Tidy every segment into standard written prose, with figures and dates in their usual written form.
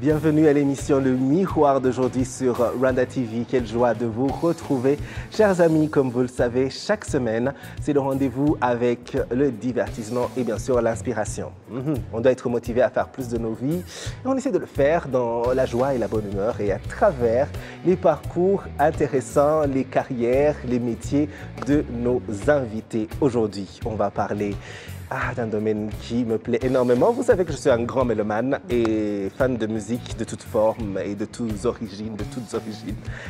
Bienvenue à l'émission Le Miroir d'aujourd'hui sur Rwanda TV. Quelle joie de vous retrouver. Chers amis, comme vous le savez, chaque semaine, c'est le rendez-vous avec le divertissement et bien sûr l'inspiration. On doit être motivé à faire plus de nos vies et on essaie de le faire dans la joie et la bonne humeur et à travers les parcours intéressants, les carrières, les métiers de nos invités. Aujourd'hui, on va parler d'un domaine qui me plaît énormément. Vous savez que je suis un grand mélomane et fan de musique de toutes formes et de toutes origines,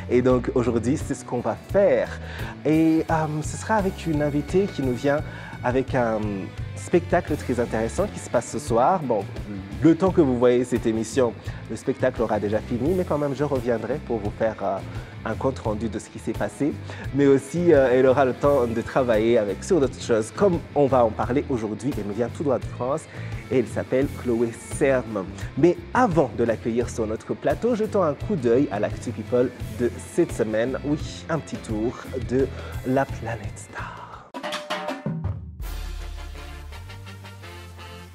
Et donc aujourd'hui, c'est ce qu'on va faire. Et ce sera avec une invitée qui nous vient avec un spectacle très intéressant qui se passe ce soir. Bon, le temps que vous voyez cette émission, le spectacle aura déjà fini, mais quand même, je reviendrai pour vous faire un compte rendu de ce qui s'est passé. Mais aussi, elle aura le temps de travailler sur d'autres choses, comme on va en parler aujourd'hui. Elle nous vient tout droit de France et elle s'appelle Chloé Serme. Mais avant de l'accueillir sur notre plateau, jetons un coup d'œil à l'Actu People de cette semaine. Oui, un petit tour de la planète Star.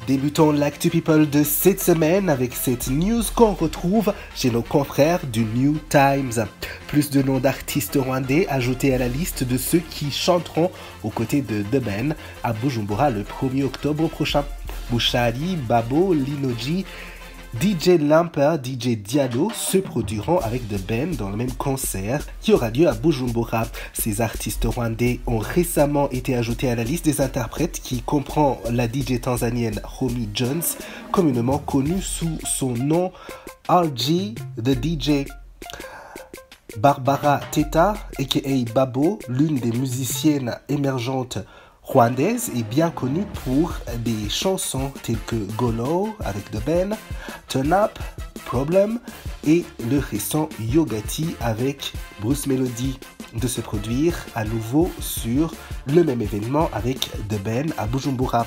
Débutons l'Actu People de cette semaine avec cette news qu'on retrouve chez nos confrères du New Times. Plus de noms d'artistes rwandais ajoutés à la liste de ceux qui chanteront aux côtés de The Ben à Bujumbura le 1er octobre prochain. Bushali, Babo, Linoji, DJ Lamper, DJ Diallo se produiront avec The Ben dans le même concert qui aura lieu à Bujumbura. Ces artistes rwandais ont récemment été ajoutés à la liste des interprètes qui comprend la DJ tanzanienne Romy Jones, communément connue sous son nom RG The DJ. Barbara Teta, aka Babo, l'une des musiciennes émergentes rwandaise est bien connue pour des chansons telles que Golo avec The Ben, Turn Up, Problem et le récent Yogati avec Bruce Melody. De se produire à nouveau sur le même événement avec The Ben à Bujumbura.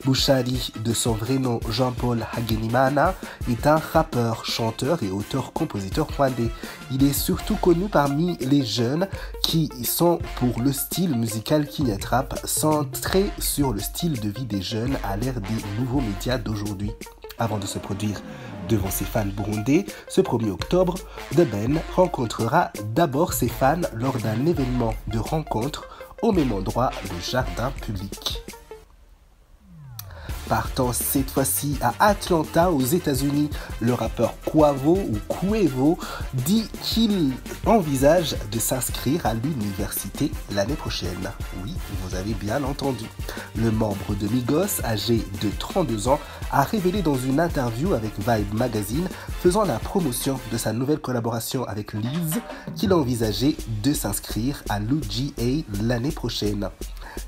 Bushali, de son vrai nom Jean-Paul Hagenimana, est un rappeur, chanteur et auteur-compositeur rwandais. Il est surtout connu parmi les jeunes qui sont pour le style musical Kenya Trap, centré sur le style de vie des jeunes à l'ère des nouveaux médias d'aujourd'hui. Avant de se produire devant ses fans burundais, ce 1er octobre, The Ben rencontrera d'abord ses fans lors d'un événement de rencontre au même endroit, le jardin public. Partant cette fois-ci à Atlanta, aux États-Unis, le rappeur Quavo dit qu'il envisage de s'inscrire à l'université l'année prochaine. Oui, vous avez bien entendu. Le membre de Migos, âgé de 32 ans, a révélé dans une interview avec Vibe Magazine, faisant la promotion de sa nouvelle collaboration avec Liz, qu'il envisageait de s'inscrire à l'UGA l'année prochaine.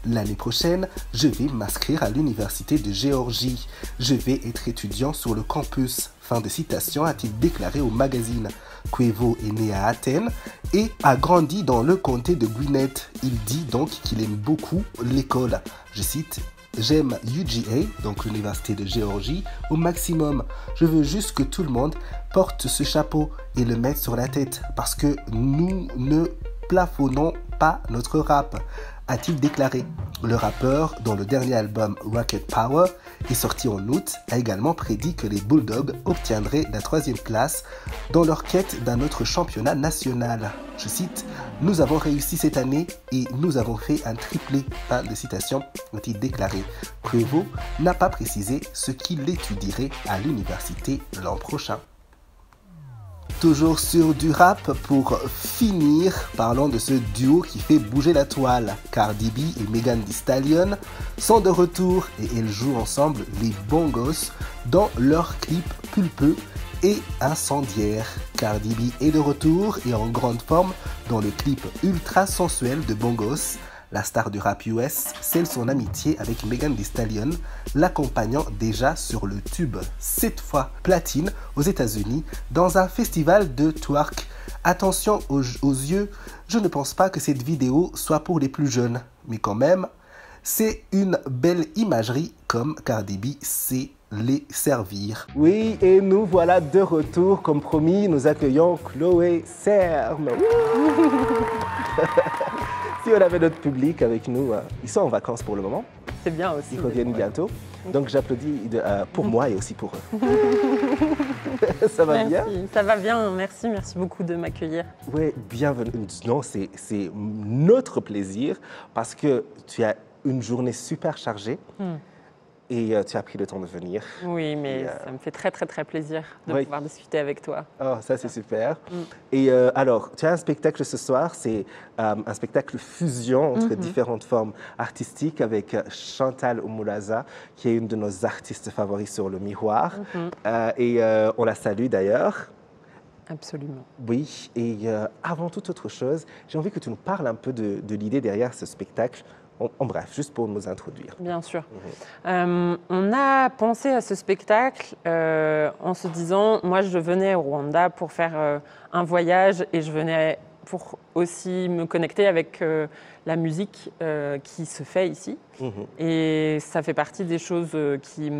L'année prochaine, je vais m'inscrire à l'université de Géorgie. Je vais être étudiant sur le campus. Fin de citation, a-t-il déclaré au magazine. Quavo est né à Athènes et a grandi dans le comté de Gwinnett. Il dit donc qu'il aime beaucoup l'école. Je cite: j'aime UGA, donc l'université de Géorgie, au maximum. Je veux juste que tout le monde porte ce chapeau et le mette sur la tête parce que nous ne plafonnons pas notre rap, a-t-il déclaré. Le rappeur, dont le dernier album Rocket Power est sorti en août, a également prédit que les Bulldogs obtiendraient la 3e place dans leur quête d'un autre championnat national. Je cite: nous avons réussi cette année et nous avons fait un triplé. Fin de citation, a-t-il déclaré. Quavo n'a pas précisé ce qu'il étudierait à l'université l'an prochain. Toujours sur du rap, pour finir, parlons de ce duo qui fait bouger la toile. Cardi B et Megan Thee Stallion sont de retour et elles jouent ensemble les bongos dans leur clip pulpeux et incendiaire. Cardi B est de retour et en grande forme dans le clip ultra sensuel de Bongos. La star du rap US scelle son amitié avec Megan Thee Stallion, l'accompagnant déjà sur le tube 7 fois platine aux États-Unis dans un festival de twerk. Attention aux yeux, je ne pense pas que cette vidéo soit pour les plus jeunes, mais quand même, c'est une belle imagerie comme Cardi B sait les servir. Oui, et nous voilà de retour. Comme promis, nous accueillons Chloé Serme. Si on avait notre public avec nous, ils sont en vacances pour le moment. C'est bien aussi. Ils reviennent bientôt. Donc j'applaudis pour moi et aussi pour eux. Ça va Merci. bien? Ça va bien, merci beaucoup de m'accueillir. Oui, bienvenue. Non, c'est notre plaisir parce que tu as une journée super chargée et tu as pris le temps de venir. Oui, mais Et, ça me fait très plaisir de oui. pouvoir discuter avec toi. Oh, ça c'est super. Et alors, tu as un spectacle ce soir, c'est un spectacle fusion entre différentes formes artistiques avec Chantal Oumulaza, qui est une de nos artistes favoris sur le miroir. Et on la salue d'ailleurs. Absolument. Oui, et avant toute autre chose, j'ai envie que tu nous parles un peu de l'idée derrière ce spectacle. En bref, juste pour nous introduire. Bien sûr. On a pensé à ce spectacle en se disant, moi je venais au Rwanda pour faire un voyage et je venais pour aussi me connecter avec la musique qui se fait ici. Et ça fait partie des choses qui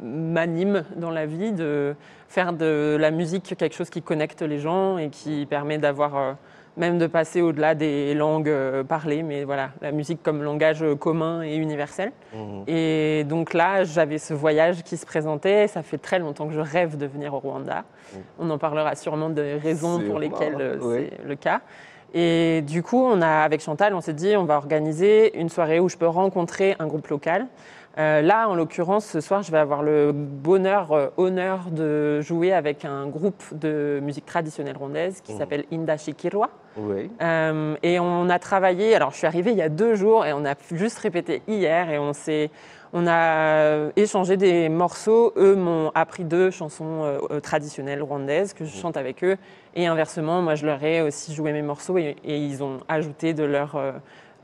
m'animent dans la vie, de faire de la musique quelque chose qui connecte les gens et qui permet d'avoir... même de passer au-delà des langues parlées, mais voilà, la musique comme langage commun et universel. Et donc là, j'avais ce voyage qui se présentait. Ça fait très longtemps que je rêve de venir au Rwanda. On en parlera sûrement des raisons pour lesquelles c'est le cas. Et du coup, avec Chantal, on s'est dit, on va organiser une soirée où je peux rencontrer un groupe local. Là, en l'occurrence, ce soir, je vais avoir le honneur de jouer avec un groupe de musique traditionnelle rwandaise qui s'appelle Indashikirwa. Oui. Et on a travaillé, alors je suis arrivée il y a 2 jours et on a juste répété hier et on a échangé des morceaux. Eux m'ont appris 2 chansons traditionnelles rwandaises que je chante avec eux. Et inversement, moi je leur ai aussi joué mes morceaux et ils ont ajouté de leur...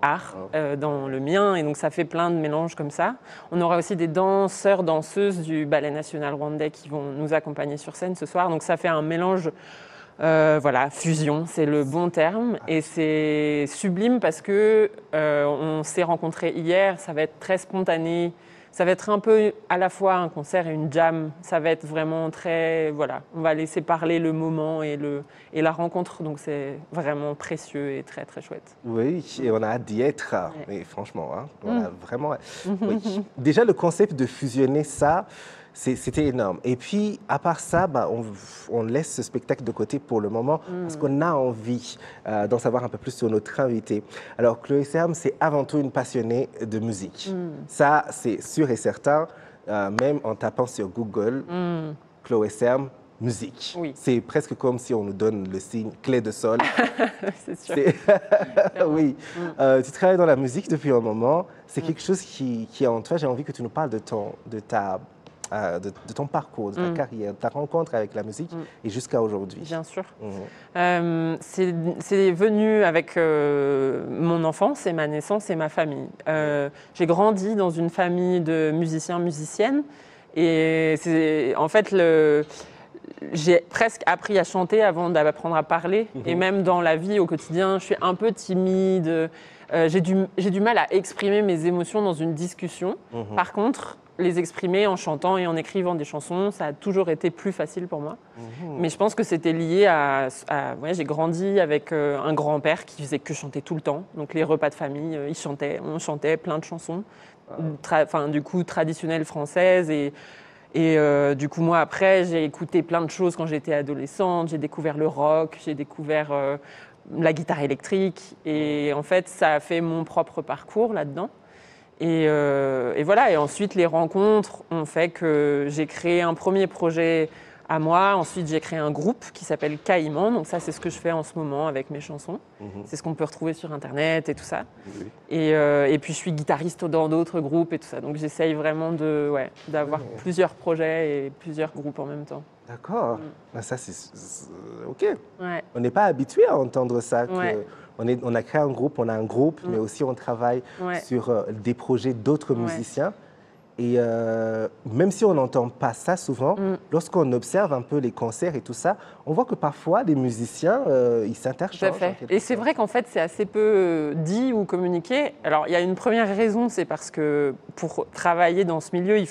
art dans le mien, et donc ça fait plein de mélanges comme ça. On aura aussi des danseurs, danseuses du Ballet National Rwandais qui vont nous accompagner sur scène ce soir, donc ça fait un mélange, voilà, fusion, c'est le bon terme, et c'est sublime parce que on s'est rencontrés hier, ça va être très spontané, ça va être un peu à la fois un concert et une jam, ça va être vraiment très, voilà, on va laisser parler le moment et la rencontre, donc c'est vraiment précieux et très chouette. Oui, et on a hâte d'y être. Et franchement, hein, on a vraiment... Oui. Déjà, le concept de fusionner ça, c'était énorme. Et puis, à part ça, on laisse ce spectacle de côté pour le moment parce qu'on a envie d'en savoir un peu plus sur notre invité. Alors, Chloé Serme, c'est avant tout une passionnée de musique. Ça, c'est sûr et certain, même en tapant sur Google, Chloé Serme, musique. Oui. C'est presque comme si on nous donne le signe clé de sol. C'est sûr. Oui. Tu travailles dans la musique depuis un moment. C'est quelque chose qui est en toi. J'ai envie que tu nous parles de ton parcours, de ta carrière, de ta rencontre avec la musique et jusqu'à aujourd'hui. Bien sûr. C'est venu avec mon enfance et ma naissance et ma famille. J'ai grandi dans une famille de musiciens, musiciennes. Et en fait, j'ai presque appris à chanter avant d'apprendre à parler. Et même dans la vie au quotidien, je suis un peu timide. J'ai du mal à exprimer mes émotions dans une discussion. Par contre, les exprimer en chantant et en écrivant des chansons, ça a toujours été plus facile pour moi. Mais je pense que c'était lié ouais, j'ai grandi avec un grand-père qui faisait que chanter tout le temps. Donc les repas de famille, on chantait plein de chansons, du coup traditionnelles françaises. Et du coup, moi, après, j'ai écouté plein de choses quand j'étais adolescente. J'ai découvert le rock, j'ai découvert la guitare électrique. Et en fait, ça a fait mon propre parcours là-dedans. Et voilà, et ensuite les rencontres ont fait que j'ai créé un premier projet à moi. Ensuite, j'ai créé un groupe qui s'appelle Caïman. Donc ça, c'est ce que je fais en ce moment avec mes chansons. C'est ce qu'on peut retrouver sur Internet et tout ça. Et puis, je suis guitariste dans d'autres groupes et tout ça. Donc j'essaye vraiment d'avoir plusieurs projets et plusieurs groupes en même temps. D'accord. Ça, c'est OK. Ouais. On n'est pas habitué à entendre ça. Ouais. On a créé un groupe, on a un groupe, mais aussi on travaille sur des projets d'autres musiciens. Et même si on n'entend pas ça souvent, lorsqu'on observe un peu les concerts et tout ça, on voit que parfois les musiciens, ils s'interchangent. Tout à fait. Et c'est vrai qu'en fait, c'est assez peu dit ou communiqué. Alors, il y a une première raison, c'est parce que pour travailler dans ce milieu,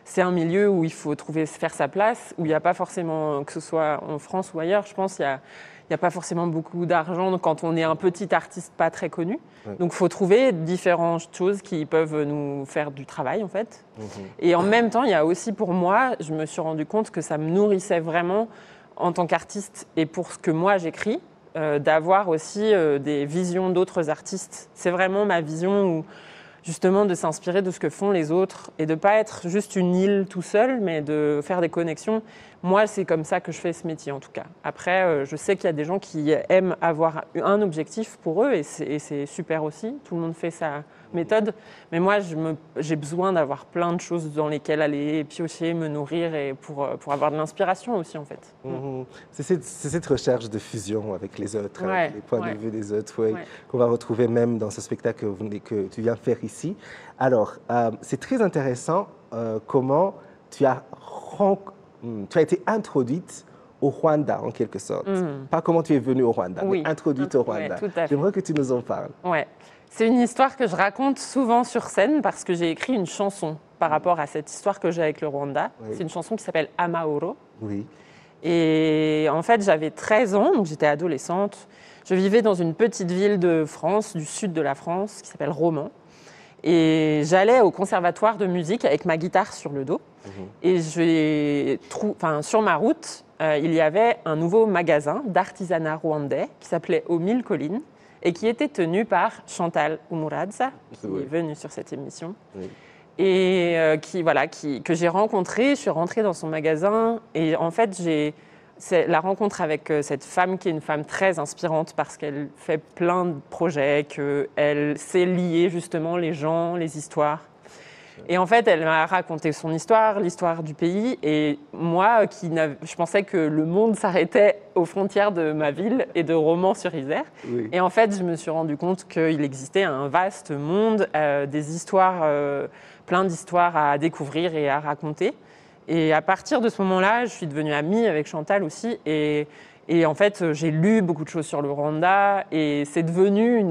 c'est un milieu où il faut faire sa place, où il n'y a pas forcément, que ce soit en France ou ailleurs, je pense, il n'y a pas forcément beaucoup d'argent quand on est un petit artiste pas très connu. Ouais. Donc, il faut trouver différentes choses qui peuvent nous faire du travail, en fait. Mhm. Et en même temps, il y a aussi pour moi, je me suis rendu compte que ça me nourrissait vraiment en tant qu'artiste et pour ce que moi j'écris, d'avoir aussi des visions d'autres artistes. C'est vraiment ma vision où, justement, de s'inspirer de ce que font les autres et de ne pas être juste une île tout seul, mais de faire des connexions. Moi, c'est comme ça que je fais ce métier, en tout cas. Après, je sais qu'il y a des gens qui aiment avoir un objectif pour eux et c'est super aussi. Tout le monde fait sa méthode. Mais moi, j'ai besoin d'avoir plein de choses dans lesquelles aller piocher, me nourrir et pour avoir de l'inspiration aussi, en fait. Mhm. C'est cette recherche de fusion avec les autres, Ouais, avec les points ouais. de vue des autres, ouais, Ouais. qu'on va retrouver même dans ce spectacle que tu viens faire ici. Alors, c'est très intéressant comment tu as été introduite au Rwanda, en quelque sorte. Pas comment tu es venue au Rwanda, Oui, mais introduite au Rwanda. ouais, tout à fait. J'aimerais que tu nous en parles. Ouais. C'est une histoire que je raconte souvent sur scène parce que j'ai écrit une chanson par rapport à cette histoire que j'ai avec le Rwanda. Oui. C'est une chanson qui s'appelle Amahoro. Oui. Et en fait, j'avais 13 ans, donc j'étais adolescente. Je vivais dans une petite ville de France, du sud de la France, qui s'appelle Romans. Et j'allais au conservatoire de musique avec ma guitare sur le dos. Et sur ma route, il y avait un nouveau magasin d'artisanat rwandais qui s'appelait Aux Mille Collines et qui était tenu par Chantal Umuradza, qui Oui. est venue sur cette émission. Oui. Et que j'ai rencontré. Je suis rentrée dans son magasin et en fait, c'est la rencontre avec cette femme qui est une femme très inspirante parce qu'elle fait plein de projets, qu'elle sait lier justement les gens, les histoires. Et en fait, elle m'a raconté son histoire, l'histoire du pays. Et moi, je pensais que le monde s'arrêtait aux frontières de ma ville et de Romans-sur-Isère. Oui. Et en fait, je me suis rendu compte qu'il existait un vaste monde, des histoires, plein d'histoires à découvrir et à raconter. Et à partir de ce moment-là, je suis devenue amie avec Chantal aussi. Et en fait, j'ai lu beaucoup de choses sur le Rwanda. Et c'est devenu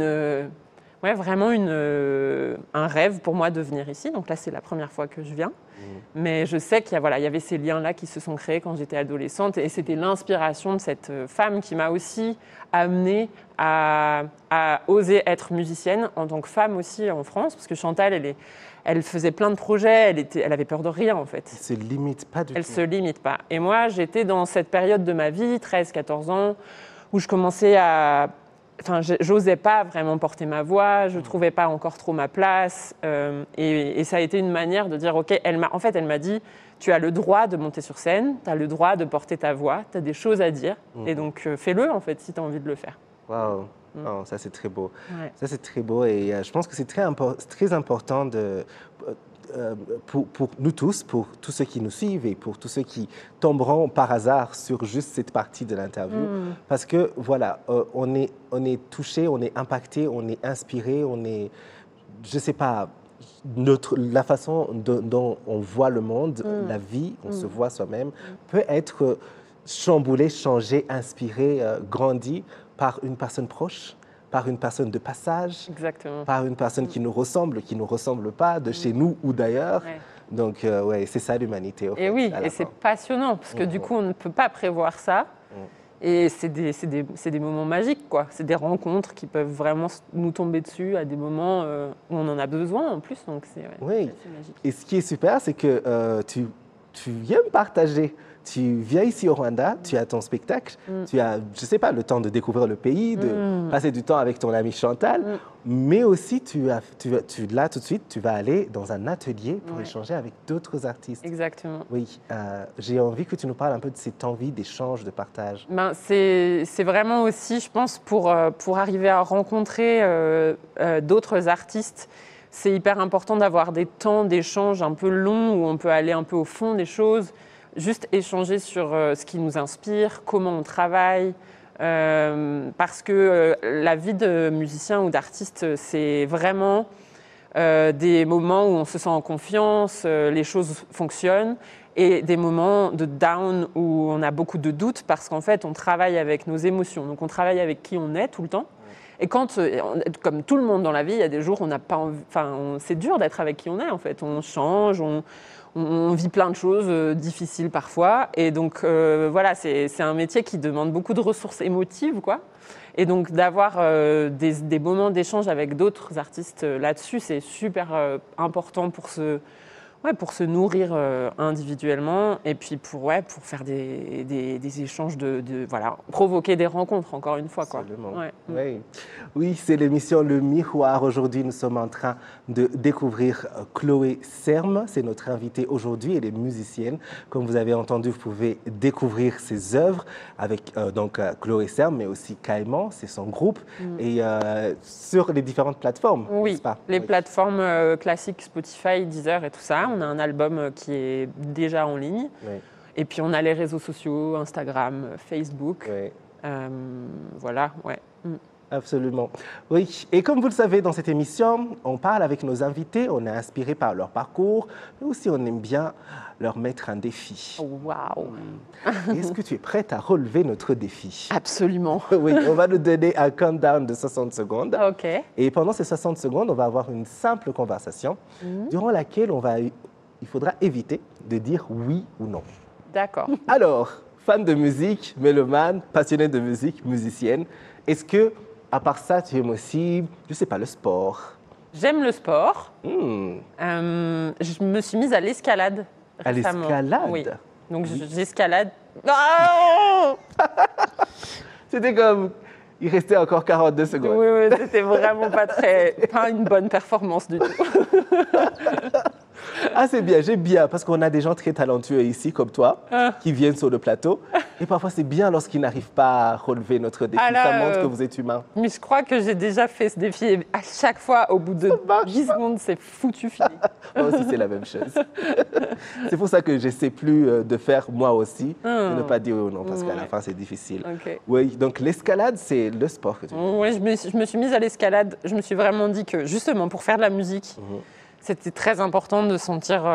vraiment un rêve pour moi de venir ici. Donc là, c'est la première fois que je viens. Mais je sais qu'il y avait ces liens-là qui se sont créés quand j'étais adolescente. Et c'était l'inspiration de cette femme qui m'a aussi amenée à oser être musicienne en tant que femme aussi en France. Parce que Chantal, elle faisait plein de projets, elle avait peur de rien en fait. Elle ne se limite pas du Elle tout. se limite pas. Et moi, j'étais dans cette période de ma vie, 13-14 ans, où je commençais j'osais pas vraiment porter ma voix, je trouvais pas encore trop ma place. Et ça a été une manière de dire, OK, elle m'a dit, tu as le droit de monter sur scène, tu as le droit de porter ta voix, tu as des choses à dire. Et donc, fais-le en fait si tu as envie de le faire. Waouh, oh, ça c'est très beau. Ouais. Ça c'est très beau et je pense que c'est très important pour nous tous, pour tous ceux qui nous suivent et pour tous ceux qui tomberont par hasard sur juste cette partie de l'interview. Parce que voilà, on est touché, on est impacté, on est inspiré, je ne sais pas, la façon dont on voit le monde, la vie, on se voit soi-même, peut être chamboulé, changé, inspiré, grandi par une personne proche, par une personne de passage, Exactement. par une personne qui nous ressemble pas, de chez nous ou d'ailleurs. Ouais. Donc, ouais, c'est ça l'humanité. Et oui, et c'est passionnant, parce que du coup, on ne peut pas prévoir ça. Et c'est des moments magiques, quoi. C'est des rencontres qui peuvent vraiment nous tomber dessus à des moments où on en a besoin en plus. Donc, c'est Oui. assez magique. Et ce qui est super, c'est que tu viens me partager. Tu viens ici au Rwanda, tu as ton spectacle, tu as, je ne sais pas, le temps de découvrir le pays, de passer du temps avec ton amie Chantal, mais aussi là tout de suite, tu vas aller dans un atelier pour échanger avec d'autres artistes. Exactement. Oui, j'ai envie que tu nous parles un peu de cette envie d'échange, de partage. C'est vraiment aussi, je pense, pour arriver à rencontrer d'autres artistes, c'est hyper important d'avoir des temps d'échange un peu longs où on peut aller un peu au fond des choses. Juste échanger sur ce qui nous inspire, comment on travaille, parce que la vie de musicien ou d'artiste, c'est vraiment des moments où on se sent en confiance, les choses fonctionnent, et des moments de down où on a beaucoup de doutes parce qu'en fait, on travaille avec nos émotions. Donc, on travaille avec qui on est tout le temps. Et quand, comme tout le monde dans la vie, il y a des jours où on n'a pas envie, c'est dur d'être avec qui on est en fait. On change, on vit plein de choses difficiles parfois. Et donc voilà, c'est un métier qui demande beaucoup de ressources émotives, quoi. Et donc d'avoir des moments d'échange avec d'autres artistes là-dessus, c'est super important pour pour se nourrir individuellement et puis pour faire des échanges voilà, provoquer des rencontres, encore une fois. Quoi. Absolument. Ouais. Oui, c'est l'émission Le Miroir. Aujourd'hui, nous sommes en train de découvrir Chloé Serme. C'est notre invitée aujourd'hui. Elle est musicienne. Comme vous avez entendu, vous pouvez découvrir ses œuvres avec Chloé Serme, mais aussi Caïman, c'est son groupe, et sur les différentes plateformes. Oui, n'est-ce pas? les plateformes classiques, Spotify, Deezer et tout ça. On a un album qui est déjà en ligne. Oui. Et puis on a les réseaux sociaux, Instagram, Facebook. Oui. Voilà, ouais. Absolument. Oui, et comme vous le savez, dans cette émission, on parle avec nos invités, on est inspiré par leur parcours, mais aussi on aime bien leur mettre un défi. Waouh! Est-ce que tu es prête à relever notre défi? Absolument. Oui, on va nous donner un countdown de 60 secondes. OK. Et pendant ces 60 secondes, on va avoir une simple conversation durant laquelle il faudra éviter de dire oui ou non. D'accord. Alors, fan de musique, mélomane, passionné de musique, musicienne, est-ce que, à part ça, tu aimes aussi, je ne sais pas, le sport? J'aime le sport. Je me suis mise à l'escalade récemment. À l'escalade? Oui. Donc j'escalade. Oh C'était comme, il restait encore 42 secondes. Oui, c'était vraiment pas une bonne performance du tout. Ah, c'est bien, j'aime bien, parce qu'on a des gens très talentueux ici, comme toi, qui viennent sur le plateau. Et parfois, c'est bien lorsqu'ils n'arrivent pas à relever notre défi. Ça montre que vous êtes humain. Mais je crois que j'ai déjà fait ce défi. Et à chaque fois, au bout de 10 secondes, c'est foutu fini. Moi aussi, c'est la même chose. C'est pour ça que je n'essaie plus de faire moi aussi, de ne pas dire oui ou non, parce qu'à la fin, c'est difficile. Okay. Oui, donc l'escalade, c'est le sport que tu fais. Oui, je me suis mise à l'escalade. Je me suis vraiment dit que, justement, pour faire de la musique, c'était très important de sentir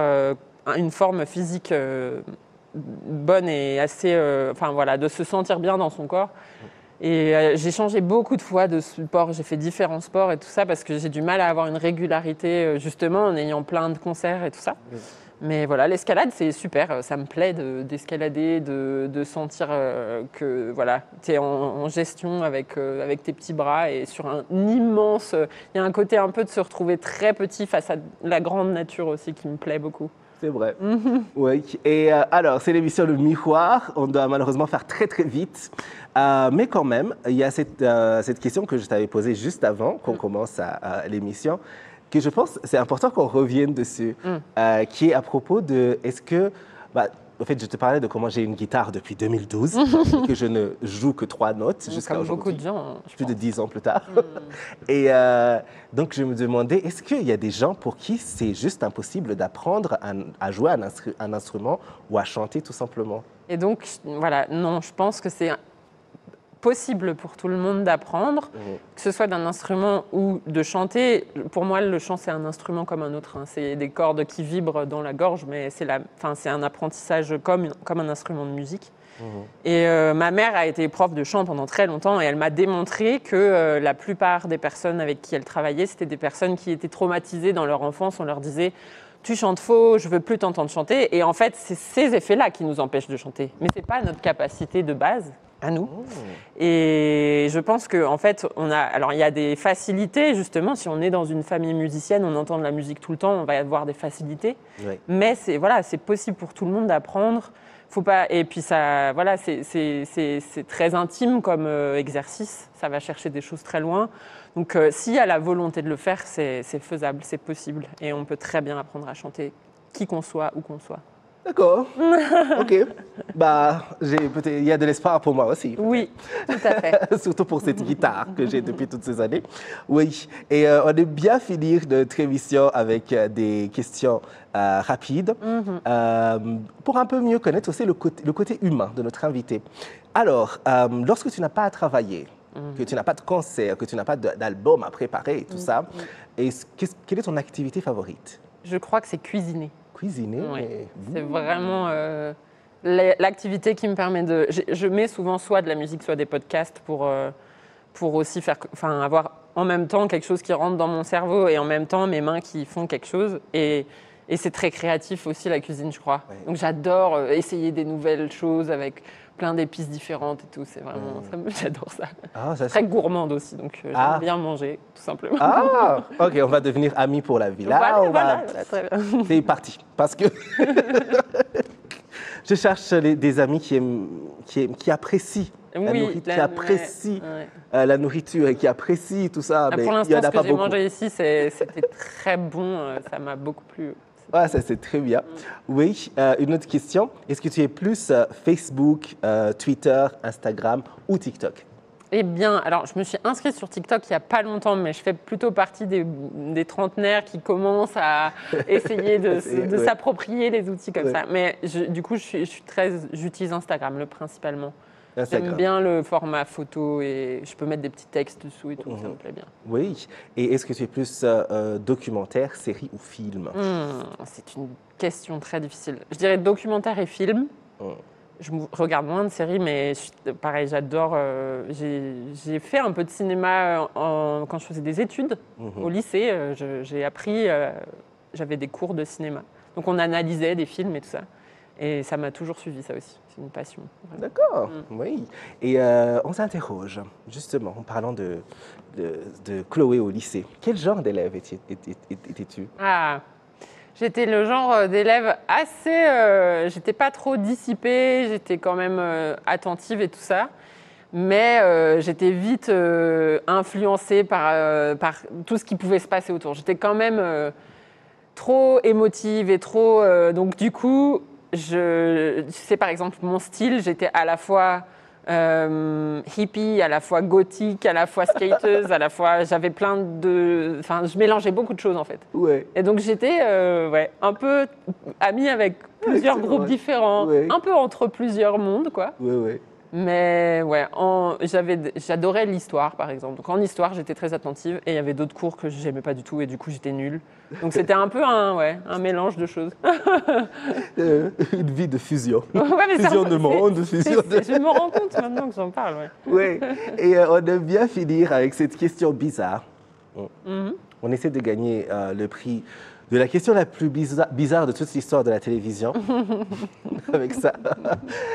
une forme physique bonne et assez... de se sentir bien dans son corps. Et j'ai changé beaucoup de fois de sport. J'ai fait différents sports et tout ça parce que j'ai du mal à avoir une régularité, justement, en ayant plein de concerts et tout ça. Mais voilà, l'escalade, c'est super. Ça me plaît d'escalader, de sentir que voilà, tu es en gestion avec tes petits bras et sur un immense... Il y a un côté un peu de se retrouver très petit face à la grande nature aussi qui me plaît beaucoup. C'est vrai. Oui. Et alors, c'est l'émission Le Miroir. On doit malheureusement faire très, très vite. Mais quand même, il y a cette question que je t'avais posée juste avant qu'on commence l'émission, que je pense c'est important qu'on revienne dessus, qui est à propos de est-ce que... en fait, je te parlais de comment j'ai une guitare depuis 2012 et que je ne joue que 3 notes jusqu'à aujourd'hui. Comme beaucoup de gens, plus de 10 ans plus tard. Et donc, je me demandais, est-ce qu'il y a des gens pour qui c'est juste impossible d'apprendre à jouer un instrument ou à chanter tout simplement? Et donc, voilà, non, je pense que c'est possible pour tout le monde d'apprendre, que ce soit d'un instrument ou de chanter. Pour moi, le chant, c'est un instrument comme un autre. C'est des cordes qui vibrent dans la gorge, mais c'est un apprentissage comme un instrument de musique. Et ma mère a été prof de chant pendant très longtemps et elle m'a démontré que la plupart des personnes avec qui elle travaillait, c'était des personnes qui étaient traumatisées dans leur enfance. On leur disait « tu chantes faux, je veux plus t'entendre chanter ». Et en fait, c'est ces effets-là qui nous empêchent de chanter. Mais ce n'est pas notre capacité de base à nous. Et je pense qu'en fait, il y a des facilités, justement, si on est dans une famille musicienne, on entend de la musique tout le temps, on va avoir des facilités. Oui. Mais c'est possible pour tout le monde d'apprendre. Faut pas, et puis ça, voilà, c'est très intime comme exercice, ça va chercher des choses très loin. Donc s'il y a la volonté de le faire, c'est faisable, c'est possible. Et on peut très bien apprendre à chanter, qui qu'on soit, où qu'on soit. D'accord. OK. Il y a de l'espoir pour moi aussi. Oui, tout à fait. Surtout pour cette guitare que j'ai depuis toutes ces années. Oui. Et on aime bien finir notre émission avec des questions rapides pour un peu mieux connaître aussi le côté humain de notre invité. Alors, lorsque tu n'as pas à travailler, que tu n'as pas de concert, que tu n'as pas d'album à préparer et tout ça, quelle est ton activité favorite? Je crois que c'est cuisiner. Cuisiner, oui. C'est vraiment l'activité qui me permet de... Je mets souvent soit de la musique, soit des podcasts pour pour aussi avoir en même temps quelque chose qui rentre dans mon cerveau et en même temps mes mains qui font quelque chose. Et c'est très créatif aussi la cuisine, je crois. Ouais. Donc j'adore essayer des nouvelles choses avec plein d'épices différentes et tout. C'est vraiment, j'adore ça. Ah, ça très gourmande aussi, donc j'aime bien manger, tout simplement. Ah, ok, on va devenir amis pour la vie. Là, voilà, très bien. C'est parti, parce que je cherche des amis qui apprécient. Qui apprécient la nourriture et qui apprécient tout ça. Mais pour l'instant, ce que j'ai mangé ici, c'était très bon. Ça m'a beaucoup plu. Ouais, ça c'est très bien. Oui, une autre question. Est-ce que tu es plus Facebook, Twitter, Instagram ou TikTok? Eh bien, alors je me suis inscrite sur TikTok il n'y a pas longtemps, mais je fais plutôt partie des trentenaires qui commencent à essayer de s'approprier les outils comme ça. Mais du coup, j'utilise Instagram principalement. J'aime bien le format photo et je peux mettre des petits textes dessous et tout, ça me plaît bien. Oui, et est-ce que tu es plus documentaire, série ou film? C'est une question très difficile. Je dirais documentaire et film. Je regarde moins de séries, mais pareil, j'adore. J'ai fait un peu de cinéma quand je faisais des études au lycée. J'ai appris, j'avais des cours de cinéma. Donc on analysait des films et tout ça. Et ça m'a toujours suivi, ça aussi. C'est une passion. D'accord, oui. Et on s'interroge, justement, en parlant de Chloé au lycée. Quel genre d'élève étais-tu? J'étais le genre d'élève assez... j'étais pas trop dissipée, j'étais quand même attentive et tout ça. Mais j'étais vite influencée par tout ce qui pouvait se passer autour. J'étais quand même trop émotive et trop... donc du coup... Je sais par exemple mon style, j'étais à la fois hippie, à la fois gothique, à la fois skateuse, à la fois j'avais plein de... Enfin, je mélangeais beaucoup de choses en fait. Ouais. Et donc j'étais un peu amie avec plusieurs groupes différents, un peu entre plusieurs mondes quoi. Ouais. Mais ouais, j'adorais l'histoire par exemple. Donc en histoire, j'étais très attentive et il y avait d'autres cours que j'aimais pas du tout et du coup j'étais nulle. Donc c'était un peu un mélange de choses. Une vie de fusion. Fusion de monde, fusion de... Je me rends compte maintenant que j'en parle. Oui, et on aime bien finir avec cette question bizarre. On essaie de gagner le prix de la question la plus bizarre de toute l'histoire de la télévision. Avec ça.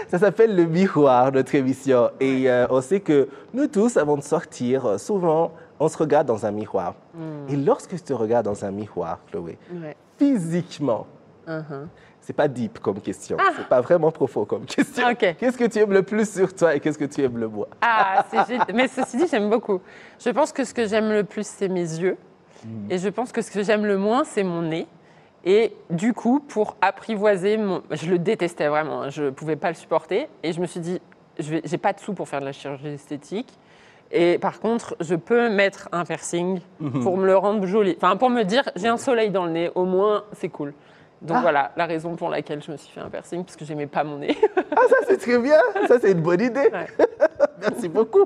Ça s'appelle le miroir, notre émission. Et on sait que nous tous, avant de sortir, souvent, on se regarde dans un miroir. Et lorsque tu te regardes dans un miroir, Chloé, physiquement, c'est pas deep comme question. C'est pas vraiment profond comme question. Qu'est-ce que tu aimes le plus sur toi et qu'est-ce que tu aimes le moins? Mais ceci dit, j'aime beaucoup. Je pense que ce que j'aime le plus, c'est mes yeux. Et je pense que ce que j'aime le moins, c'est mon nez. Et du coup, pour apprivoiser je le détestais vraiment, je ne pouvais pas le supporter. Et je me suis dit, j'ai pas de sous pour faire de la chirurgie esthétique. Et par contre, je peux mettre un piercing pour me le rendre joli. Enfin, pour me dire, j'ai un soleil dans le nez, au moins, c'est cool. Donc voilà, la raison pour laquelle je me suis fait un piercing, parce que j'aimais pas mon nez. Ça c'est très bien, ça c'est une bonne idée. Merci beaucoup.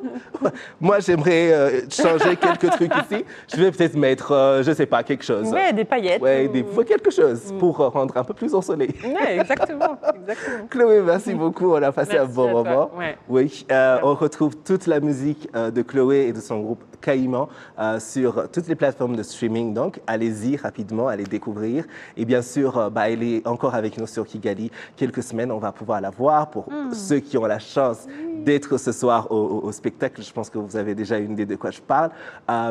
Moi j'aimerais changer quelques trucs ici. Je vais peut-être mettre, je sais pas, quelque chose. Ouais, des paillettes. Ouais, quelque chose pour rendre un peu plus ensoleillé. Ouais, exactement. Chloé, merci beaucoup, on a passé un bon moment. Oui, on retrouve toute la musique de Chloé et de son groupe Caïman sur toutes les plateformes de streaming. Donc allez-y rapidement, allez découvrir. Et bien sûr, elle est encore avec nous sur Kigali. Quelques semaines, on va pouvoir la voir. Pour ceux qui ont la chance d'être ce soir au spectacle, je pense que vous avez déjà une idée de quoi je parle.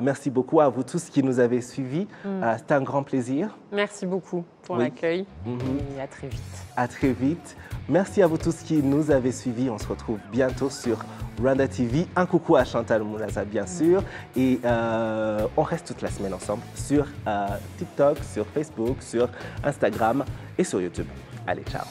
Merci beaucoup à vous tous qui nous avez suivis. C'était un grand plaisir. Merci beaucoup pour l'accueil et à très vite. À très vite. Merci à vous tous qui nous avez suivis. On se retrouve bientôt sur Rwanda TV. Un coucou à Chantal Moulaza, bien sûr. Et on reste toute la semaine ensemble sur TikTok, sur Facebook, sur Instagram et sur YouTube. Allez, ciao.